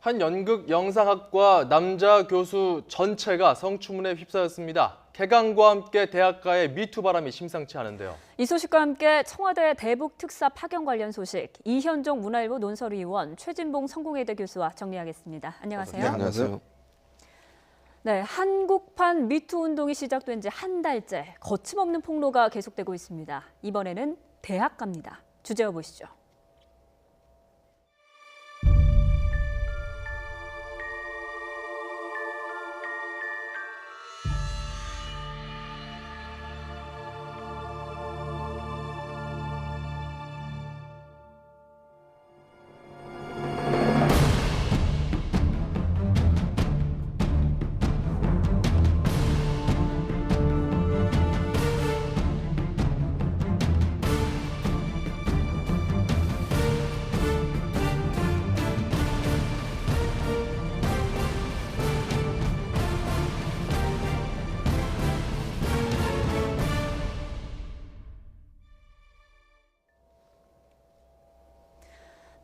한 연극 영상학과 남자 교수 전체가 성추문에 휩싸였습니다. 개강과 함께 대학가의 미투 바람이 심상치 않은데요. 이 소식과 함께 청와대 대북 특사 파견 관련 소식, 이현종 문화일보 논설위원, 최진봉 성공회대 교수와 정리하겠습니다. 안녕하세요. 네, 안녕하세요. 네, 한국판 미투 운동이 시작된 지 한 달째 거침없는 폭로가 계속되고 있습니다. 이번에는 대학가입니다. 주제어 보시죠.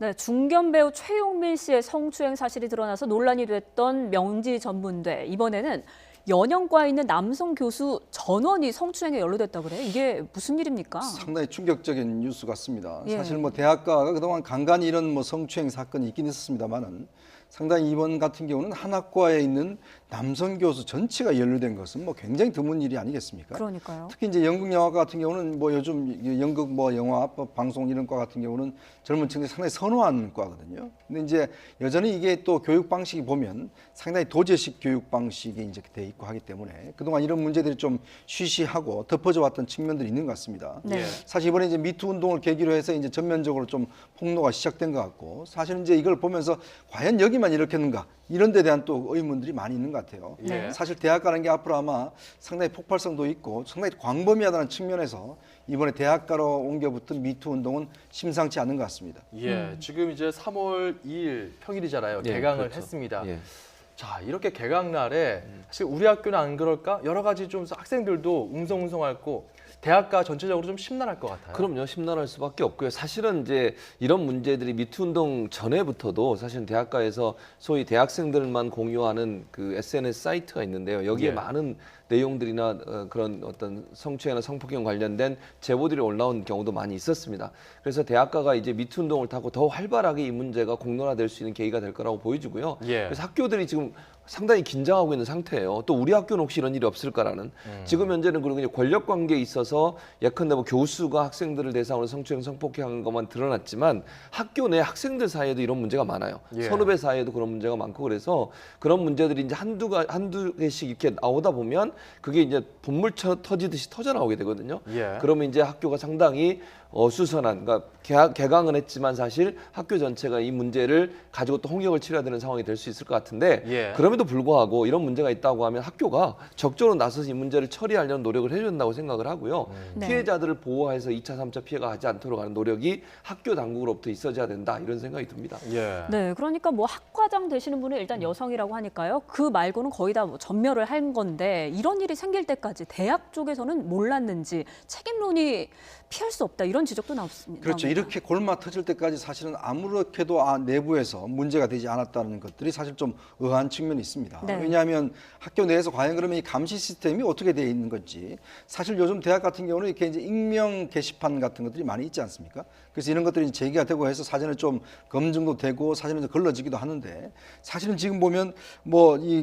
네, 중견 배우 최용민 씨의 성추행 사실이 드러나서 논란이 됐던 명지전문대. 이번에는 연영과에 있는 남성 교수 전원이 성추행에 연루됐다고 그래요. 이게 무슨 일입니까? 상당히 충격적인 뉴스 같습니다. 예. 사실 대학가가 그동안 간간히 이런 성추행 사건이 있긴 있었습니다만은 상당히 이번 같은 경우는 한 학과에 있는 남성 교수 전체가 연루된 것은 굉장히 드문 일이 아니겠습니까? 그러니까요. 특히 이제 연극 영화과 같은 경우는 요즘 연극 영화 방송 이런 과 같은 경우는 젊은 층들이 상당히 선호하는 과거든요. 근데 이제 여전히 이게 또 교육 방식이 보면 상당히 도제식 교육 방식이 이제 돼 있고 하기 때문에 그동안 이런 문제들이 좀 쉬쉬하고 덮어져 왔던 측면들이 있는 것 같습니다. 네. 사실 이번에 이제 미투 운동을 계기로 해서 이제 전면적으로 좀 폭로가 시작된 것 같고 사실은 이제 이걸 보면서 과연 여기만 이렇게 했는가 이런 데 대한 또 의문들이 많이 있는 것 같아요. 네. 사실 대학가라는 게 앞으로 아마 상당히 폭발성도 있고 상당히 광범위하다는 측면에서 이번에 대학가로 옮겨붙은 미투 운동은 심상치 않은 것 같습니다. 예, 지금 이제 3월 2일 평일이잖아요. 예, 개강을 그렇죠. 했습니다. 예. 자, 이렇게 개강 날에 사실 우리 학교는 안 그럴까? 여러 가지 좀 학생들도 웅성웅성하고 대학가 전체적으로 좀 심란할 것 같아요. 그럼요, 심란할 수밖에 없고요. 사실은 이제 이런 문제들이 미투 운동 전에부터도 사실은 대학가에서 소위 대학생들만 공유하는 그 SNS 사이트가 있는데요. 여기에 예. 많은 내용들이나 그런 어떤 성추행이나 성폭행 관련된 제보들이 올라온 경우도 많이 있었습니다. 그래서 대학가가 이제 미투 운동을 타고 더 활발하게 이 문제가 공론화될 수 있는 계기가 될 거라고 보여지고요. 예. 그래서 학교들이 지금 상당히 긴장하고 있는 상태예요. 또 우리 학교는 혹시 이런 일이 없을까라는. 지금 현재는 그리고 이제 권력 관계에 있어서 예컨대 교수가 학생들을 대상으로 성추행, 성폭행한 것만 드러났지만 학교 내 학생들 사이에도 이런 문제가 많아요. 예. 선후배 사이에도 그런 문제가 많고 그래서 그런 문제들이 이제 한두 개씩 이렇게 나오다 보면 그게 이제 본물 터지듯이 터져 나오게 되거든요. 예. 그러면 이제 학교가 상당히 어수선한, 그러니까 개강은 했지만 사실 학교 전체가 이 문제를 가지고 또 홍역을 치러야 되는 상황이 될 수 있을 것 같은데 예. 그럼에도 불구하고 이런 문제가 있다고 하면 학교가 적극적으로 나서서 이 문제를 처리하려는 노력을 해야 된다고 생각을 하고요. 네. 피해자들을 보호해서 2차, 3차 피해가 하지 않도록 하는 노력이 학교 당국으로부터 있어야 된다 이런 생각이 듭니다. 예. 네, 그러니까 학과장 되시는 분은 일단 여성이라고 하니까요. 그 말고는 거의 다 전멸을 한 건데 이런 일이 생길 때까지 대학 쪽에서는 몰랐는지 책임론이 피할 수 없다 이런 지적도 나왔습니다. 그렇죠. 이렇게 골마 터질 때까지 사실은 아무렇게도 내부에서 문제가 되지 않았다는 것들이 사실 좀 의아한 측면이 있습니다. 네. 왜냐하면 학교 내에서 과연 그러면 이 감시 시스템이 어떻게 되어 있는 건지 사실 요즘 대학 같은 경우는 이렇게 이제 익명 게시판 같은 것들이 많이 있지 않습니까? 그래서 이런 것들이 제기가 되고 해서 사전에 좀 검증도 되고 사전에 걸러지기도 하는데 사실은 지금 보면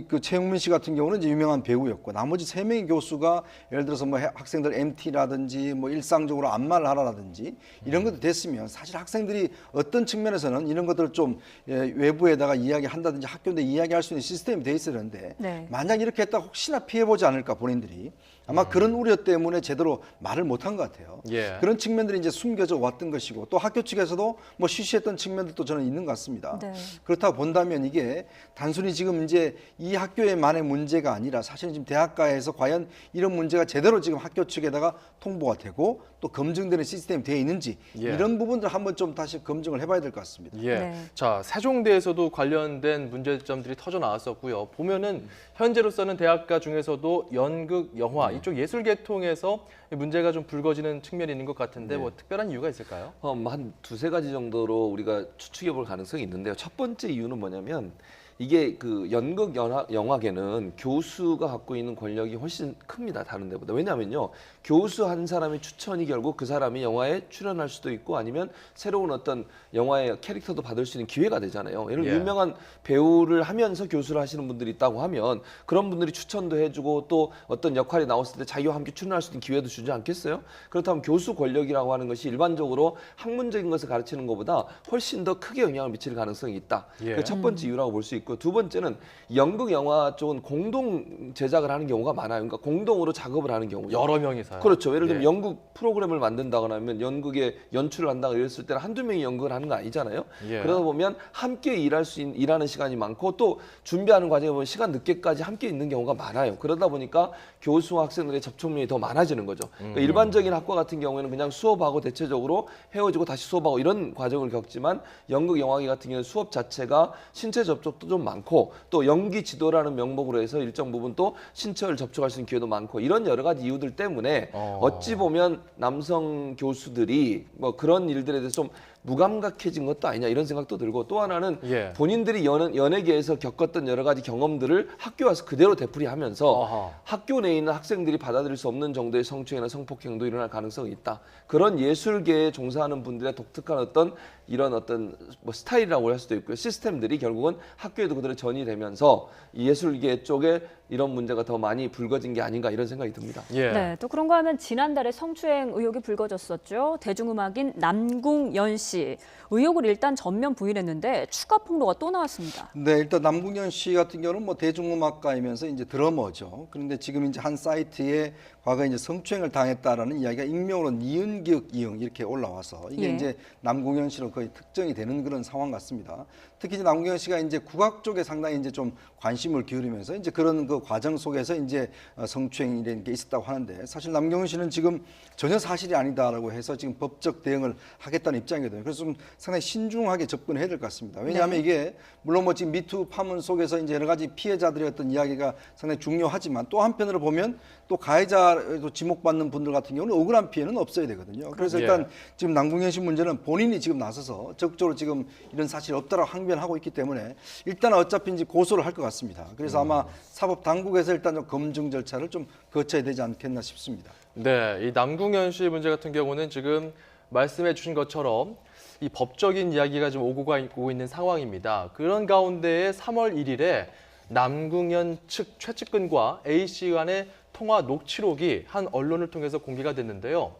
그 최용민 씨 같은 경우는 이제 유명한 배우였고 나머지 3명의 교수가 예를 들어서 학생들 MT라든지 일상적으로 안마를 하라든지 이런 것도 됐으면 사실 학생들이 어떤 측면에서는 이런 것들을 좀 외부에다가 이야기한다든지 학교 내 이야기할 수 있는 시스템이 돼 있어야 되는데 네. 만약 이렇게 했다 혹시나 피해보지 않을까 본인들이 아마 그런 우려 때문에 제대로 말을 못한 것 같아요. 예. 그런 측면들이 이제 숨겨져 왔던 것이고 또 학교 측에서도 쉬쉬했던 측면들도 저는 있는 것 같습니다. 네. 그렇다고 본다면 이게 단순히 지금 이제 이 학교에만의 문제가 아니라 사실은 지금 대학가에서 과연 이런 문제가 제대로 지금 학교 측에다가 통보가 되고 또 검증되는 시스템이 되어 있는지 예. 이런 부분들 한번 좀 다시 검증을 해봐야 될 것 같습니다. 예. 네. 자, 세종대에서도 관련된 문제점들이 터져 나왔었고요. 보면은 현재로서는 대학가 중에서도 연극, 영화 이쪽 예술 계통에서 문제가 좀 불거지는 측면이 있는 것 같은데 네. 뭐 특별한 이유가 있을까요? 한 두세 가지 정도로 우리가 추측해 볼 가능성이 있는데요. 첫 번째 이유는 뭐냐면 이게 그 연극 영화계는 교수가 갖고 있는 권력이 훨씬 큽니다. 다른 데보다. 왜냐하면요. 교수 한 사람의 추천이 결국 그 사람이 영화에 출연할 수도 있고 아니면 새로운 어떤 영화의 캐릭터도 받을 수 있는 기회가 되잖아요. 예를 들어 예. 유명한 배우를 하면서 교수를 하시는 분들이 있다고 하면 그런 분들이 추천도 해주고 또 어떤 역할이 나왔을 때 자기와 함께 출연할 수 있는 기회도 주지 않겠어요? 그렇다면 교수 권력이라고 하는 것이 일반적으로 학문적인 것을 가르치는 것보다 훨씬 더 크게 영향을 미칠 가능성이 있다. 예. 그게 첫 번째 이유라고 볼 수 있고 두 번째는 연극 영화 쪽은 공동 제작을 하는 경우가 많아요. 그러니까 공동으로 작업을 하는 경우죠. 여러 명이서요. 그렇죠. 예를 들면 예. 연극 프로그램을 만든다거나 하면 연극에 연출을 한다거나 이랬을 때는 한두 명이 연극을 하는 거 아니잖아요. 예. 그러다 보면 함께 일하는 시간이 많고 또 준비하는 과정에 보면 시간 늦게까지 함께 있는 경우가 많아요. 그러다 보니까 교수와 학생들의 접촉면이 더 많아지는 거죠. 그러니까 일반적인 학과 같은 경우에는 그냥 수업하고 대체적으로 헤어지고 다시 수업하고 이런 과정을 겪지만 연극 영화계 같은 경우는 수업 자체가 신체 접촉도 좀 많고 또 연기 지도라는 명목으로 해서 일정 부분 또 신체를 접촉할 수 있는 기회도 많고 이런 여러 가지 이유들 때문에 어찌 보면 남성 교수들이 뭐 그런 일들에 대해서 좀 무감각해진 것도 아니냐 이런 생각도 들고 또 하나는 예. 본인들이 연예계에서 겪었던 여러 가지 경험들을 학교 와서 그대로 되풀이하면서 어허. 학교 내에 있는 학생들이 받아들일 수 없는 정도의 성추행이나 성폭행도 일어날 가능성이 있다. 그런 예술계에 종사하는 분들의 독특한 어떤 이런 어떤 뭐 스타일이라고 할 수도 있고요. 시스템들이 결국은 학교에도 그대로 전이되면서 이 예술계 쪽에 이런 문제가 더 많이 불거진 게 아닌가 이런 생각이 듭니다. 예. 네, 또 그런가 하면 지난달에 성추행 의혹이 불거졌었죠. 대중음악인 남궁연 씨 의혹을 일단 전면 부인했는데 추가 폭로가 또 나왔습니다. 네, 일단 남궁현 씨 같은 경우는 뭐 대중음악가이면서 이제 드러머죠. 그런데 지금 이제 한 사이트에 과거에 이제 성추행을 당했다라는 이야기가 익명으로 니은기역 이응 이렇게 올라와서 이게 예. 이제 남궁현 씨로 거의 특정이 되는 그런 상황 같습니다. 특히 이제 남궁현 씨가 이제 국악 쪽에 상당히 이제 좀 관심을 기울이면서 이제 그런 그 과정 속에서 이제 성추행이라는 게 있었다고 하는데 사실 남궁현 씨는 지금 전혀 사실이 아니다라고 해서 지금 법적 대응을 하겠다는 입장이거든요. 그래서 좀 상당히 신중하게 접근해야 될 것 같습니다. 왜냐하면 이게 물론 뭐 지금 미투 파문 속에서 이제 여러 가지 피해자들의 어떤 이야기가 상당히 중요하지만 또 한편으로 보면 또 가해자로 지목받는 분들 같은 경우는 억울한 피해는 없어야 되거든요. 그래서 일단 지금 남궁현 씨 문제는 본인이 지금 나서서 적극적으로 지금 이런 사실이 없다라고 항변하고 있기 때문에 일단 어차피 이제 고소를 할 것 같습니다. 그래서 아마 사법 당국에서 일단 좀 검증 절차를 좀 거쳐야 되지 않겠나 싶습니다. 네, 이 남궁현 씨 문제 같은 경우는 지금 말씀해 주신 것처럼 이 법적인 이야기가 좀 오고 있는 상황입니다. 그런 가운데에 3월 1일에 남궁현 측 최측근과 A 씨 간의 통화 녹취록이 한 언론을 통해서 공개가 됐는데요.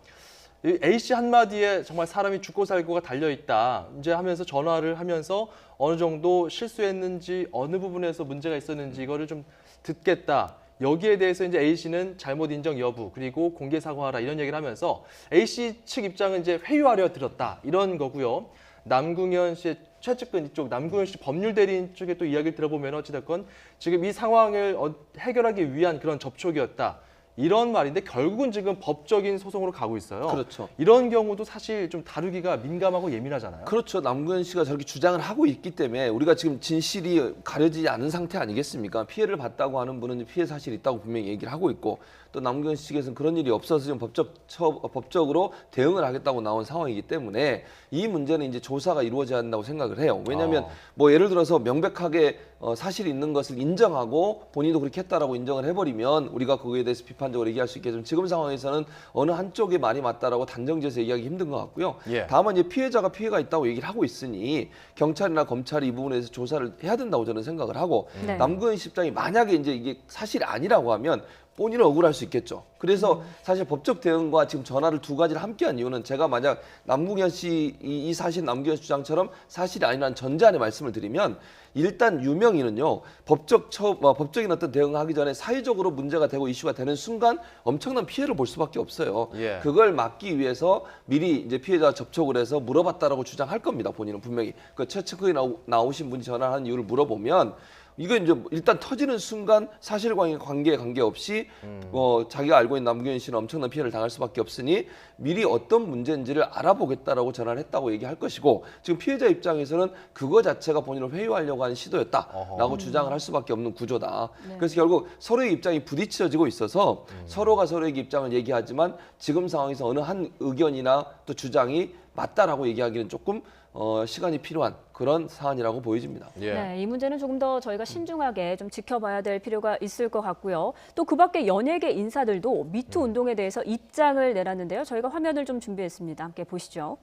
이 A 씨 한마디에 정말 사람이 죽고 살고가 달려있다. 이제 하면서 전화를 하면서 어느 정도 실수했는지 어느 부분에서 문제가 있었는지 이거를 좀 듣겠다. 여기에 대해서 이제 A 씨는 잘못 인정 여부 그리고 공개 사과하라 이런 얘기를 하면서 A 씨 측 입장은 이제 회유하려 들었다 이런 거고요. 남궁현 씨의 최측근 이쪽 남궁현 씨 법률 대리인 쪽에 또 이야기를 들어보면 어찌됐건 지금 이 상황을 해결하기 위한 그런 접촉이었다. 이런 말인데 결국은 지금 법적인 소송으로 가고 있어요. 그렇죠. 이런 경우도 사실 좀 다루기가 민감하고 예민하잖아요. 그렇죠. 남궁현 씨가 저렇게 주장을 하고 있기 때문에 우리가 지금 진실이 가려지지 않은 상태 아니겠습니까? 피해를 봤다고 하는 분은 피해 사실이 있다고 분명히 얘기를 하고 있고 또 남궁현 씨 측에서는 그런 일이 없어서 지금 법적으로 대응을 하겠다고 나온 상황이기 때문에 이 문제는 이제 조사가 이루어져야 한다고 생각을 해요. 왜냐하면 뭐 예를 들어서 명백하게 사실이 있는 것을 인정하고 본인도 그렇게 했다라고 인정을 해버리면 우리가 그거에 대해서 비판적으로 얘기할 수 있겠지만 지금 상황에서는 어느 한쪽의 말이 맞다라고 단정지어서 얘기하기 힘든 것 같고요. 예. 다만 이제 피해자가 피해가 있다고 얘기를 하고 있으니 경찰이나 검찰이 이 부분에 대해서 조사를 해야 된다고 저는 생각을 하고 네. 남궁현 씨 입장이 만약에 이제 이게 사실이 아니라고 하면 본인은 억울할 수 있겠죠. 그래서 사실 법적 대응과 지금 전화를 두 가지를 함께한 이유는 제가 만약 남궁현 씨 이 사실 남궁현 씨 주장처럼 사실이 아니라는 전제 안에 말씀을 드리면 일단 유명인은요 법적인 어떤 대응을 하기 전에 사회적으로 문제가 되고 이슈가 되는 순간 엄청난 피해를 볼 수밖에 없어요. 예. 그걸 막기 위해서 미리 이제 피해자와 접촉을 해서 물어봤다라고 주장할 겁니다. 본인은 분명히 그 최측근이 나오신 분이 전화한 이유를 물어보면 이거 이제 일단 터지는 순간 사실관계에 관계없이 자기가 알고 있는 남궁현 씨는 엄청난 피해를 당할 수밖에 없으니 미리 어떤 문제인지를 알아보겠다라고 전화를 했다고 얘기할 것이고 지금 피해자 입장에서는 그거 자체가 본인을 회유하려고 하는 시도였다라고 주장을 할 수밖에 없는 구조다. 네. 그래서 결국 서로의 입장이 부딪혀지고 있어서 서로가 서로의 입장을 얘기하지만 지금 상황에서 어느 한 의견이나 또 주장이 맞다라고 얘기하기는 조금 시간이 필요한 그런 사안이라고 보여집니다. 예. 네, 이 문제는 조금 더 저희가 신중하게 좀 지켜봐야 될 필요가 있을 것 같고요. 또 그 밖에 연예계 인사들도 미투 운동에 대해서 입장을 내놨는데요. 저희가 화면을 좀 준비했습니다. 함께 보시죠.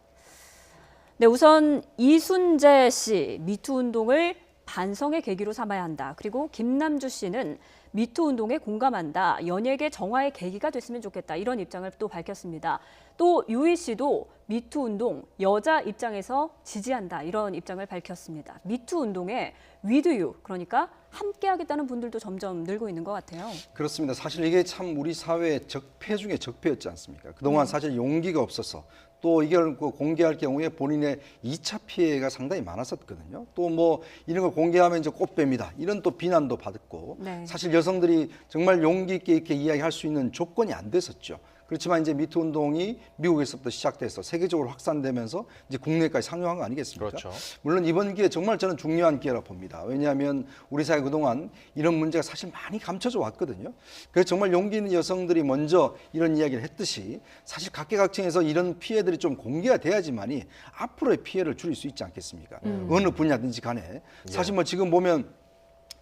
네, 우선 이순재 씨 미투 운동을 반성의 계기로 삼아야 한다. 그리고 김남주 씨는 미투 운동에 공감한다. 연예계 정화의 계기가 됐으면 좋겠다. 이런 입장을 또 밝혔습니다. 또 유희 씨도 미투 운동 여자 입장에서 지지한다. 이런 입장을 밝혔습니다. 미투 운동에 위드유 그러니까 함께하겠다는 분들도 점점 늘고 있는 것 같아요. 그렇습니다. 사실 이게 참 우리 사회의 적폐 중에 적폐였지 않습니까? 그동안 사실 용기가 없어서 또 이걸 공개할 경우에 본인의 2차 피해가 상당히 많았었거든요. 또 뭐 이런 걸 공개하면 이제 꽃뱀이다. 이런 또 비난도 받았고 네. 사실 여성들이 정말 용기 있게 이렇게 이야기할 수 있는 조건이 안 됐었죠. 그렇지만 이제 미투 운동이 미국에서부터 시작돼서 세계적으로 확산되면서 이제 국내까지 상용한 거 아니겠습니까? 그렇죠. 물론 이번 기회 정말 저는 중요한 기회라고 봅니다. 왜냐하면 우리 사회 그동안 이런 문제가 사실 많이 감춰져 왔거든요. 그래서 정말 용기 있는 여성들이 먼저 이런 이야기를 했듯이 사실 각계각층에서 이런 피해들이 좀 공개가 돼야지만이 앞으로의 피해를 줄일 수 있지 않겠습니까? 어느 분야든지 간에. 사실 뭐 지금 보면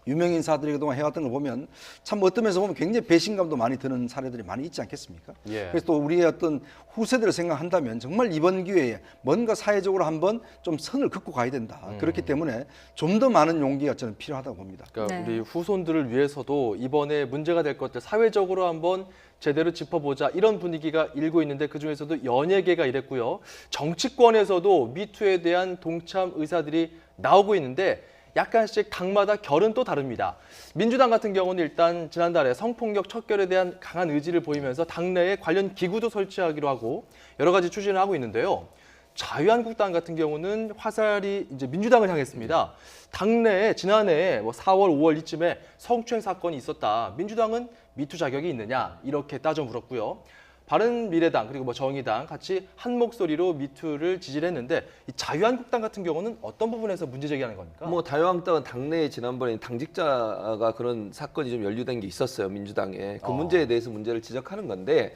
유명 인사들이 그동안 해왔던 걸 보면 참 어떤 면에서 보면 굉장히 배신감도 많이 드는 사례들이 많이 있지 않겠습니까? 예. 그래서 또 우리의 어떤 후세대를 생각한다면 정말 이번 기회에 뭔가 사회적으로 한번 좀 선을 긋고 가야 된다. 그렇기 때문에 좀 더 많은 용기가 저는 필요하다고 봅니다. 그러니까 네. 우리 후손들을 위해서도 이번에 문제가 될 것들 사회적으로 한번 제대로 짚어보자 이런 분위기가 일고 있는데 그중에서도 연예계가 이랬고요. 정치권에서도 미투에 대한 동참 의사들이 나오고 있는데 약간씩 당마다 결은 또 다릅니다. 민주당 같은 경우는 일단 지난달에 성폭력 척결에 대한 강한 의지를 보이면서 당내에 관련 기구도 설치하기로 하고 여러 가지 추진을 하고 있는데요. 자유한국당 같은 경우는 화살이 이제 민주당을 향했습니다. 당내에 지난해 뭐 4월, 5월 이쯤에 성추행 사건이 있었다. 민주당은 미투 자격이 있느냐 이렇게 따져 물었고요. 바른미래당 그리고 뭐 정의당 같이 한 목소리로 미투를 지지를 했는데 이 자유한국당 같은 경우는 어떤 부분에서 문제 제기하는 겁니까? 뭐 자유한국당은 당내에 지난번에 당직자가 그런 사건이 좀 연루된 게 있었어요. 민주당에. 그 문제에 대해서 문제를 지적하는 건데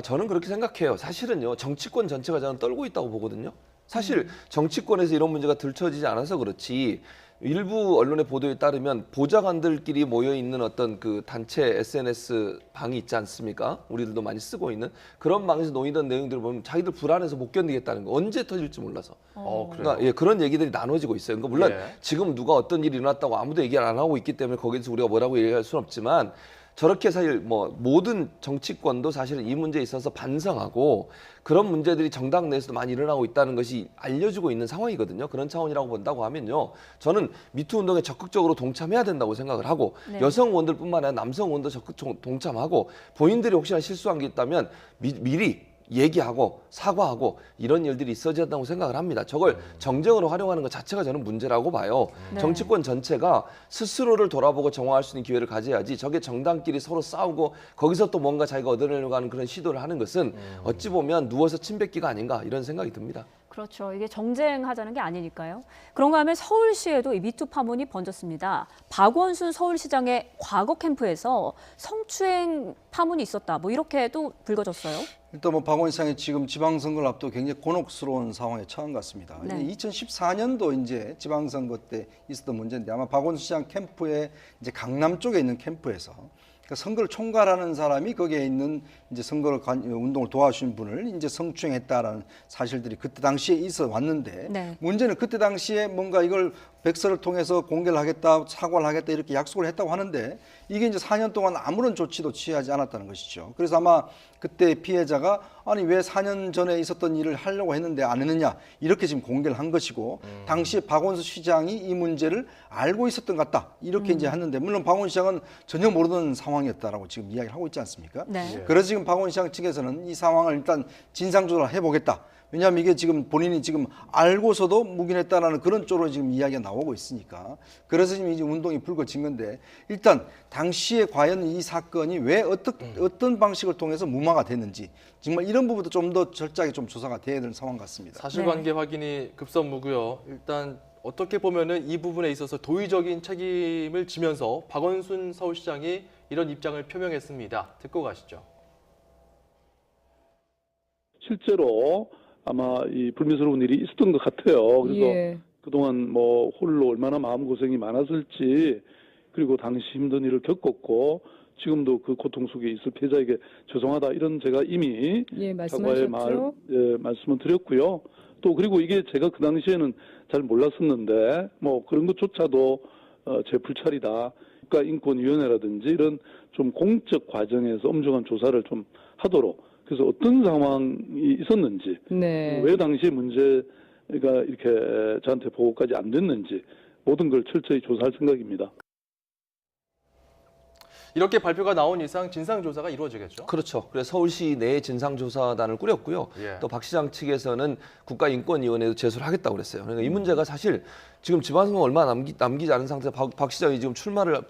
저는 그렇게 생각해요. 사실은요. 정치권 전체가 저는 떨고 있다고 보거든요. 사실 정치권에서 이런 문제가 들춰지지 않아서 그렇지 일부 언론의 보도에 따르면 보좌관들끼리 모여 있는 어떤 그 단체 SNS 방이 있지 않습니까? 우리들도 많이 쓰고 있는 그런 방에서 논의던 내용들을 보면 자기들 불안해서 못 견디겠다는 거 언제 터질지 몰라서. 그래요? 그러니까 예, 그런 얘기들이 나눠지고 있어요. 그러니까 물론 예. 지금 누가 어떤 일이 일어났다고 아무도 얘기를 안 하고 있기 때문에 거기에서 우리가 뭐라고 얘기할 수는 없지만 저렇게 사실 뭐 모든 정치권도 사실은 이 문제에 있어서 반성하고 그런 문제들이 정당 내에서도 많이 일어나고 있다는 것이 알려지고 있는 상황이거든요. 그런 차원이라고 본다고 하면요. 저는 미투 운동에 적극적으로 동참해야 된다고 생각을 하고 네. 여성 의원들뿐만 아니라 남성 의원도 적극 동참하고 본인들이 혹시나 실수한 게 있다면 미리 얘기하고 사과하고 이런 일들이 있어야 된다고 생각을 합니다. 저걸 정쟁으로 활용하는 것 자체가 저는 문제라고 봐요. 네. 정치권 전체가 스스로를 돌아보고 정화할 수 있는 기회를 가져야지 저게 정당끼리 서로 싸우고 거기서 또 뭔가 자기가 얻어내려고 하는 그런 시도를 하는 것은 어찌 보면 누워서 침 뱉기가 아닌가 이런 생각이 듭니다. 그렇죠. 이게 정쟁하자는 게 아니니까요. 그런가 하면 서울시에도 이 미투 파문이 번졌습니다. 박원순 서울시장의 과거 캠프에서 성추행 파문이 있었다. 뭐 이렇게도 불거졌어요. 일단 뭐 박원순 시장이 지금 지방선거를 앞두고 굉장히 곤혹스러운 상황에 처한 것 같습니다. 네. 2014년도 이제 지방선거 때 있었던 문제인데 아마 박원순 시장 캠프에 이제 강남 쪽에 있는 캠프에서 그러니까 선거를 총괄하는 사람이 거기에 있는 이제 선거를 운동을 도와주신 분을 이제 성추행했다라는 사실들이 그때 당시에 있어 왔는데 네. 문제는 그때 당시에 뭔가 이걸 백서를 통해서 공개를 하겠다, 사과를 하겠다 이렇게 약속을 했다고 하는데 이게 이제 4년 동안 아무런 조치도 취하지 않았다는 것이죠. 그래서 아마 그때 피해자가 아니 왜 4년 전에 있었던 일을 하려고 했는데 안 했느냐 이렇게 지금 공개를 한 것이고 당시에 박원순 시장이 이 문제를 알고 있었던 것 같다 이렇게 이제 했는데 물론 박원순 시장은 전혀 모르는 상황이었다라고 지금 이야기를 하고 있지 않습니까? 네. 그래서 지금 박원순 시장 측에서는 이 상황을 일단 진상조사를 해보겠다. 왜냐하면 이게 지금 본인이 지금 알고서도 묵인했다라는 그런 쪽으로 지금 이야기가 나오고 있으니까 그래서 지금 이제 운동이 불거진 건데 일단 당시에 과연 이 사건이 왜 어떤 방식을 통해서 무마가 됐는지 정말 이런 부분도 좀 더 철저하게 좀 조사가 돼야 되는 상황 같습니다. 사실관계 확인이 급선무고요. 일단 어떻게 보면은 이 부분에 있어서 도의적인 책임을 지면서 박원순 서울시장이 이런 입장을 표명했습니다. 듣고 가시죠. 실제로 아마 이 불미스러운 일이 있었던 것 같아요. 그래서 예. 그동안 뭐 홀로 얼마나 마음고생이 많았을지 그리고 당시 힘든 일을 겪었고 지금도 그 고통 속에 있을 피해자에게 죄송하다 이런 제가 이미 예, 사과의 말씀하셨죠. 말씀을 드렸고요. 또 그리고 이게 제가 그 당시에는 잘 몰랐었는데 뭐 그런 것조차도 제 불찰이다. 국가인권위원회라든지 이런 좀 공적 과정에서 엄중한 조사를 좀 하도록 그래서 어떤 상황이 있었는지 네. 왜 당시에 문제가 이렇게 저한테 보고까지 안 됐는지 모든 걸 철저히 조사할 생각입니다. 이렇게 발표가 나온 이상 진상조사가 이루어지겠죠? 그렇죠. 그래서 서울시 내에 진상조사단을 꾸렸고요. 예. 또 박 시장 측에서는 국가인권위원회도 제소를 하겠다고 그랬어요. 그러니까 이 문제가 사실 지금 지방선거 얼마 남기지 않은 상태에서 박 시장이 지금 출마를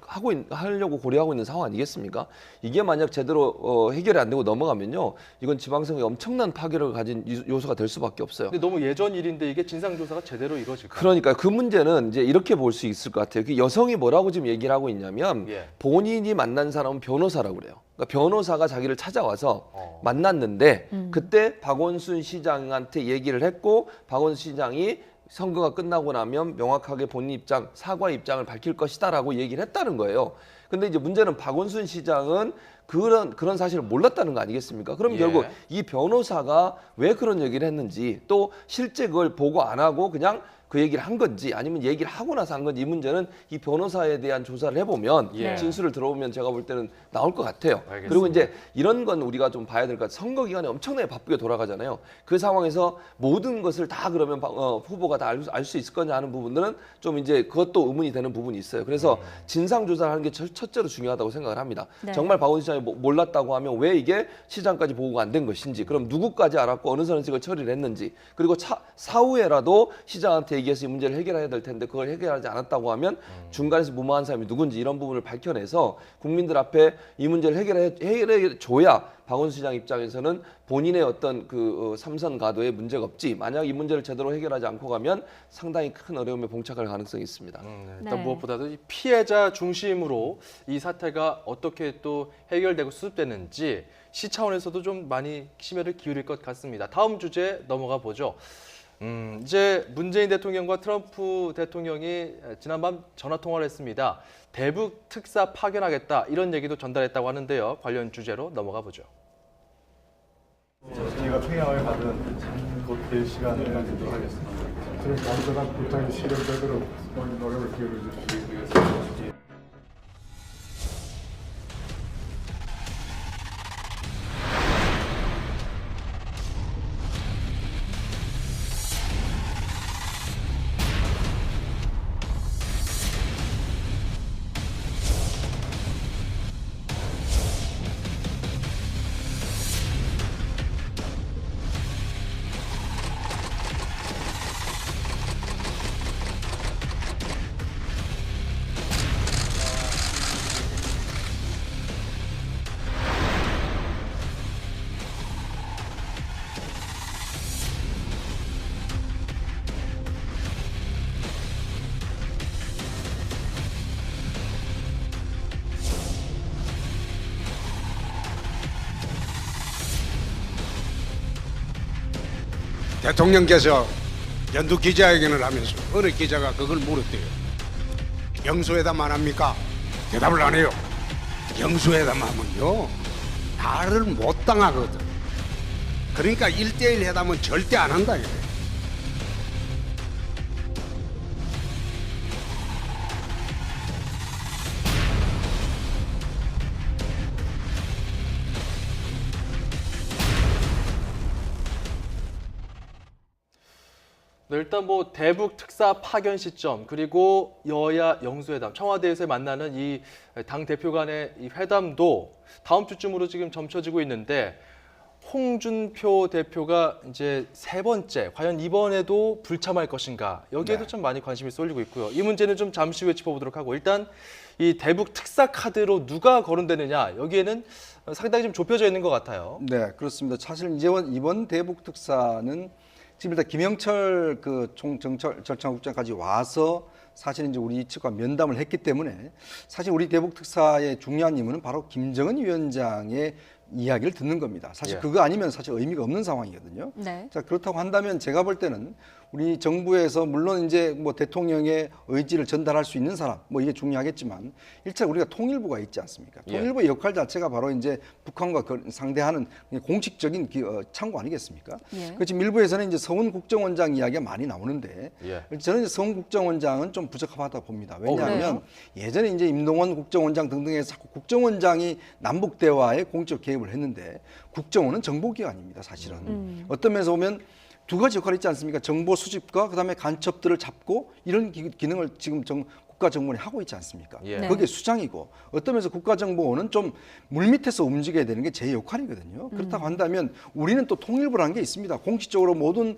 하려고 고려하고 있는 상황 아니겠습니까? 이게 만약 제대로 해결이 안 되고 넘어가면요. 이건 지방선거에 엄청난 파괴를 가진 요소가 될 수밖에 없어요. 근데 너무 예전 일인데 이게 진상조사가 제대로 이루어질까요? 그러니까 그 문제는 이제 이렇게 볼 수 있을 것 같아요. 그 여성이 뭐라고 지금 얘기를 하고 있냐면 예. 본인이 만난 사람은 변호사라고 그래요. 그러니까 변호사가 자기를 찾아와서 만났는데 그때 박원순 시장한테 얘기를 했고 박원순 시장이 선거가 끝나고 나면 명확하게 본인 입장, 사과 입장을 밝힐 것이다라고 얘기를 했다는 거예요. 근데 이제 문제는 박원순 시장은 그런 사실을 몰랐다는 거 아니겠습니까? 그럼 예. 결국 이 변호사가 왜 그런 얘기를 했는지 또 실제 그걸 보고 안 하고 그냥 그 얘기를 한 건지 아니면 얘기를 하고 나서 한 건지 이 문제는 이 변호사에 대한 조사를 해보면 예. 진술을 들어보면 제가 볼 때는 나올 것 같아요. 알겠습니다. 그리고 이제 이런 건 우리가 좀 봐야 될 것 같아요. 선거 기간에 엄청나게 바쁘게 돌아가잖아요. 그 상황에서 모든 것을 다 그러면 후보가 다 알 수 있을 거냐 하는 부분들은 좀 이제 그것도 의문이 되는 부분이 있어요. 그래서 진상 조사를 하는 게 첫째로 중요하다고 생각을 합니다. 네. 정말 박원순 시장이 몰랐다고 하면 왜 이게 시장까지 보고가 안 된 것인지, 그럼 누구까지 알았고 어느 선에서 처리를 했는지, 그리고 사후에라도 시장한테 얘기해서 이 문제를 해결해야 될 텐데 그걸 해결하지 않았다고 하면 중간에서 무모한 사람이 누군지 이런 부분을 밝혀내서 국민들 앞에 이 문제를 해결해 줘야 박원순 시장 입장에서는 본인의 어떤 그 삼선 가도에 문제가 없지, 만약 이 문제를 제대로 해결하지 않고 가면 상당히 큰 어려움에 봉착할 가능성이 있습니다. 일단 네. 무엇보다도 이 피해자 중심으로 이 사태가 어떻게 또 해결되고 수습되는지 시 차원에서도 좀 많이 심혈을 기울일 것 같습니다. 다음 주제 넘어가 보죠. 이제 문재인 대통령과 트럼프 대통령이 지난밤 전화 통화를 했습니다. 대북 특사 파견하겠다 이런 얘기도 전달했다고 하는데요. 관련 주제로 넘어가 보죠. 저희가 평양을 가든 곧 될 시간을 갖도록 하겠습니다. 저희 간절한 부탁이 실현되도록 노력을 기울여 주시기 대통령께서 연두 기자회견을 하면서 어느 기자가 그걸 물었대요. 영수회담 안 합니까? 대답을 안 해요. 영수회담 하면요 나를 못 당하거든. 그러니까 1대1 회담은 절대 안 한다 이래. 네, 일단 뭐 대북 특사 파견 시점 그리고 여야 영수회담 청와대에서 만나는 이 당 대표 간의 이 회담도 다음 주쯤으로 지금 점쳐지고 있는데 홍준표 대표가 이제 세 번째, 과연 이번에도 불참할 것인가? 여기에도 네. 좀 많이 관심이 쏠리고 있고요. 이 문제는 좀 잠시 후에 짚어보도록 하고 일단 이 대북 특사 카드로 누가 거론되느냐 여기에는 상당히 좀 좁혀져 있는 것 같아요. 네, 그렇습니다. 사실 이번 대북 특사는 지금 일단 김영철 그 총정찰국장까지 와서 사실 이제 우리 측과 면담을 했기 때문에 사실 우리 대북 특사의 중요한 임무는 바로 김정은 위원장의 이야기를 듣는 겁니다. 사실 예. 그거 아니면 사실 의미가 없는 상황이거든요. 네. 자, 그렇다고 한다면 제가 볼 때는 우리 정부에서 물론 이제 뭐 대통령의 의지를 전달할 수 있는 사람 뭐 이게 중요하겠지만 일차 우리가 통일부가 있지 않습니까? 예. 통일부의 역할 자체가 바로 이제 북한과 상대하는 공식적인 창구 아니겠습니까? 예. 그 지금 일부에서는 이제 서훈 국정원장 이야기가 많이 나오는데 예. 저는 이제 서훈 국정원장은 좀 부적합하다 봅니다. 그래요? 왜냐하면 예전에 이제 임동원 국정원장 등등에서 자꾸 국정원장이 남북 대화에 공적 개입을 했는데 국정원은 정보기관입니다, 사실은. 어떤 면에서 보면 두 가지 역할이 있지 않습니까? 정보 수집과 그다음에 간첩들을 잡고 이런 기능을 지금 국가정보원이 하고 있지 않습니까? 예. 네. 그게 수장이고 어떤 면에서 국가정보원은 좀 물밑에서 움직여야 되는 게 제 역할이거든요. 그렇다고 한다면 우리는 또 통일부라는 게 있습니다. 공식적으로 모든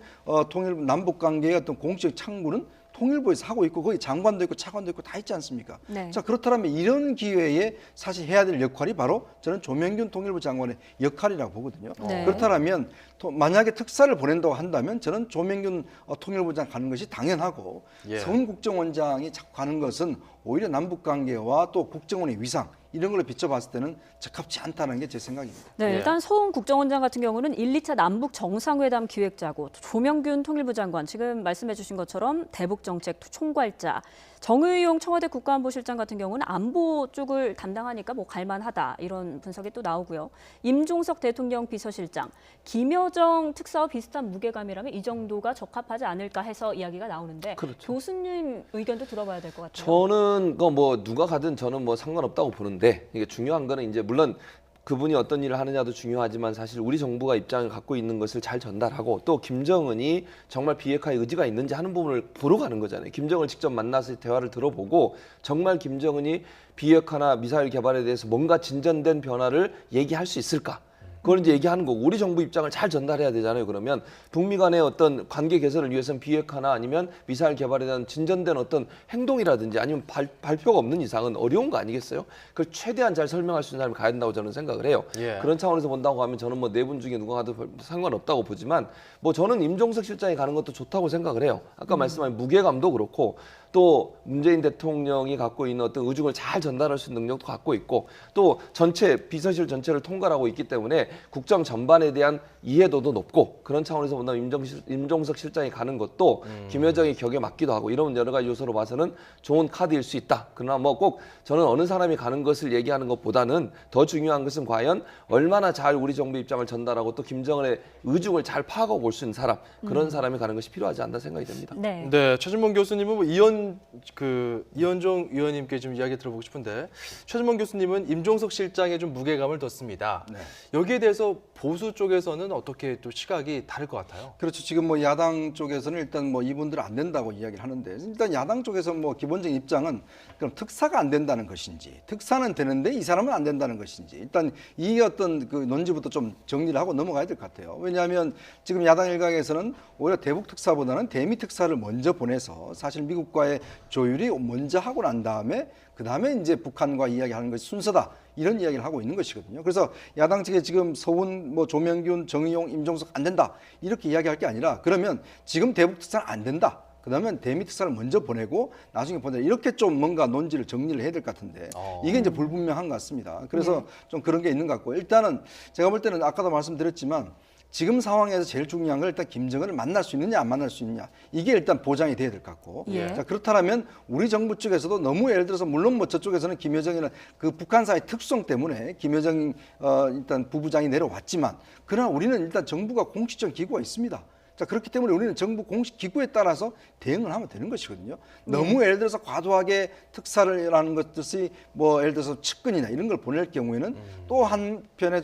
통일부 남북 관계의 어떤 공식 창구는 통일부에서 하고 있고 거기 장관도 있고 차관도 있고 다 있지 않습니까? 네. 자, 그렇다면 이런 기회에 사실 해야 될 역할이 바로 저는 조명균 통일부 장관의 역할이라고 보거든요. 네. 그렇다면 만약에 특사를 보낸다고 한다면 저는 조명균 통일부장 가는 것이 당연하고 예. 서훈 국정원장이 자꾸 가는 것은 오히려 남북 관계와 또 국정원의 위상 이런 걸로 비춰봤을 때는 적합치 않다는 게 제 생각입니다. 네, 예. 일단 서훈 국정원장 같은 경우는 1, 2차 남북 정상회담 기획자고 조명균 통일부 장관 지금 말씀해 주신 것처럼 대북정책 총괄자 정의용 청와대 국가안보실장 같은 경우는 안보 쪽을 담당하니까 뭐 갈만하다 이런 분석이 또 나오고요. 임종석 대통령 비서실장, 김여정 특사와 비슷한 무게감이라면 이 정도가 적합하지 않을까 해서 이야기가 나오는데 그렇죠. 교수님 의견도 들어봐야 될 것 같아요. 저는 뭐 누가 가든 저는 뭐 상관없다고 보는데 이게 중요한 거는 이제 물론 그분이 어떤 일을 하느냐도 중요하지만 사실 우리 정부가 입장을 갖고 있는 것을 잘 전달하고 또 김정은이 정말 비핵화의 의지가 있는지 하는 부분을 보러 가는 거잖아요. 김정은을 직접 만나서 대화를 들어보고 정말 김정은이 비핵화나 미사일 개발에 대해서 뭔가 진전된 변화를 얘기할 수 있을까? 그걸 이제 얘기하는 거고 우리 정부 입장을 잘 전달해야 되잖아요. 그러면 북미 간의 어떤 관계 개선을 위해서는 비핵화나 아니면 미사일 개발에 대한 진전된 어떤 행동이라든지 아니면 발표가 없는 이상은 어려운 거 아니겠어요? 그걸 최대한 잘 설명할 수 있는 사람이 가야 된다고 저는 생각을 해요. 예. 그런 차원에서 본다고 하면 저는 뭐 네 분 중에 누가 가도 상관없다고 보지만 뭐 저는 임종석 실장이 가는 것도 좋다고 생각을 해요. 아까 말씀하신 무게감도 그렇고 또 문재인 대통령이 갖고 있는 어떤 의중을 잘 전달할 수 있는 능력도 갖고 있고 또 전체 비서실 전체를 통괄하고 있기 때문에 국정 전반에 대한 이해도도 높고 그런 차원에서 본다면 임종석 실장이 가는 것도 김여정의 격에 맞기도 하고 이런 여러 가지 요소로 봐서는 좋은 카드일 수 있다. 그러나 뭐 꼭 저는 어느 사람이 가는 것을 얘기하는 것보다는 더 중요한 것은 과연 얼마나 잘 우리 정부 입장을 전달하고 또 김정은의 의중을 잘 파악하고 올 수 있는 사람 그런 사람이 가는 것이 필요하지 않나 생각이 됩니다. 네. 네, 최준봉 교수님은 뭐 이현종 의원님께 좀 이야기 들어보고 싶은데 최준봉 교수님은 임종석 실장에 좀 무게감을 뒀습니다. 네. 여기에 대해서 보수 쪽에서는 어떻게 또 시각이 다를 것 같아요? 그렇죠. 지금 뭐 야당 쪽에서는 일단 뭐 이분들은 안 된다고 이야기를 하는데 일단 야당 쪽에서 뭐 기본적인 입장은 그럼 특사가 안 된다는 것인지 특사는 되는데 이 사람은 안 된다는 것인지 일단 이 어떤 그 논지부터 좀 정리를 하고 넘어가야 될 것 같아요. 왜냐하면 지금 야당 일각에서는 오히려 대북 특사보다는 대미 특사를 먼저 보내서 사실 미국과의 조율이 먼저 하고 난 다음에 그다음에 이제 북한과 이야기하는 것이 순서다. 이런 이야기를 하고 있는 것이거든요. 그래서 야당 측에 지금 서훈, 뭐 조명균, 정의용, 임종석 안 된다. 이렇게 이야기할 게 아니라 그러면 지금 대북 특사는 안 된다. 그다음에 대미 특사를 먼저 보내고 나중에 보내라. 이렇게 좀 뭔가 논지를 정리를 해야 될 것 같은데 이게 이제 불분명한 것 같습니다. 그래서 좀 그런 게 있는 것 같고 일단은 제가 볼 때는 아까도 말씀드렸지만 지금 상황에서 제일 중요한 건 일단 김정은을 만날 수 있느냐 안 만날 수 있느냐 이게 일단 보장이 돼야 될 것 같고 예. 자, 그렇다면 우리 정부 쪽에서도 너무 예를 들어서 물론 뭐 저쪽에서는 김여정이나 그 북한사의 특성 때문에 김여정 일단 부부장이 내려왔지만 그러나 우리는 일단 정부가 공식적 기구가 있습니다. 자, 그렇기 때문에 우리는 정부 공식 기구에 따라서 대응을 하면 되는 것이거든요. 너무 예를 들어서 과도하게 특사를라는 것들이 뭐 예를 들어서 측근이나 이런 걸 보낼 경우에는 또 한편에